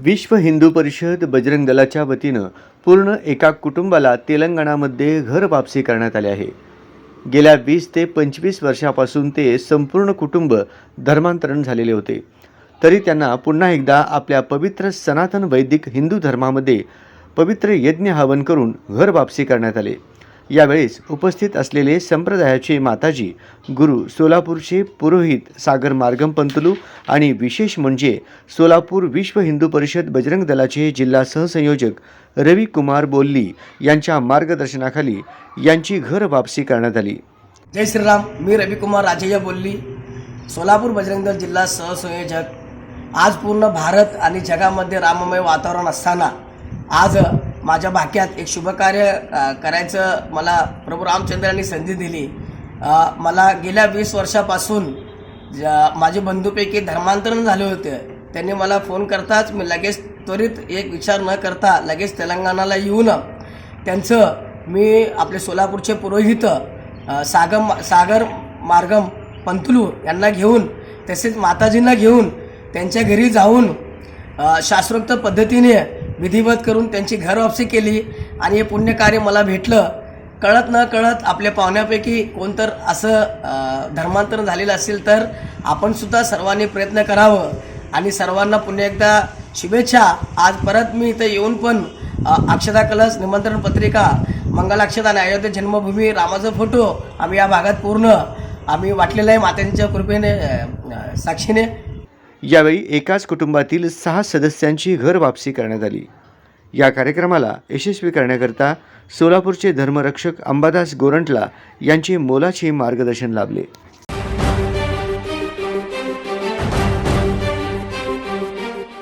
विश्व हिंदू परिषद बजरंग दलाच्या वतीनं पूर्ण एका कुटुंबाला तेलंगणामध्ये घर वापसी करण्यात आले आहे। गेल्या 20 ते 25 वर्षापासून ते संपूर्ण कुटुंब धर्मांतरण झालेले होते, तरी त्यांना पुन्हा एकदा आपल्या पवित्र सनातन वैदिक हिंदू धर्मामध्ये पवित्र यज्ञ हवन करून घर वापसी करण्यात आले। यावेळेस उपस्थित असलेले संप्रदायाचे माताजी गुरु सोलापूरचे पुरोहित सागर मार्गम पंतलू आणि विशेष म्हणजे सोलापूर विश्व हिंदू परिषद बजरंग दलाचे जिल्हा सहसंयोजक रवी कुमार बोल्ली यांच्या मार्गदर्शनाखाली यांची घर वापसी करण्यात आली। जय श्रीराम। मी रवी कुमार राजय्या बोल्ली, सोलापूर बजरंग दल जिल्हा सहसंयोजक। आज पूर्ण भारत आणि जगामध्ये राममय वातावरण असताना आज माझ्या भाग्यात एक शुभकार्य करायचं मला प्रभू रामचंद्रांनी संधी दिली। मला गेल्या 20 वर्षापासून माझे बंधूपैकी धर्मांतरण झाले होते। त्यांनी मला फोन करताच मी लगेच त्वरित एक विचार न करता लगेच तेलंगणाला येऊन त्यांचं मी आपले सोलापूरचे पुरोहित सागर मार्गम पंतलू यांना घेऊन तसेच माताजींना घेऊन त्यांच्या घरी जाऊन शास्त्रोक्त पद्धतीने विधिवत करून त्यांची घर वापसी केली आणि हे पुण्यकार्य मला भेटलं। कळत न कळत आपल्या पाहुण्यापैकी कोणतर असं धर्मांतरण झालेलं असेल तर आपण सुद्धा सर्वांनी प्रयत्न करावं आणि सर्वांना पुन्हा एकदा शुभेच्छा। आज परत मी इथं येऊन पण अक्षता कलश, निमंत्रण पत्रिका, मंगलाक्षता आणि अयोध्या जन्मभूमी रामाचा फोटो आम्ही या भागात पूर्ण आम्ही वाटलेलं आहे मात्यांच्या कृपेने साक्षीने। यावेळी एकाच कुटुंबातील 6 सदस्यांची घर वापसी करण्यात आली। या कार्यक्रमाला यशस्वी करण्याकरता सोलापूरचे धर्मरक्षक अंबादास गोरंटला यांचे मोलाचे मार्गदर्शन लाभले।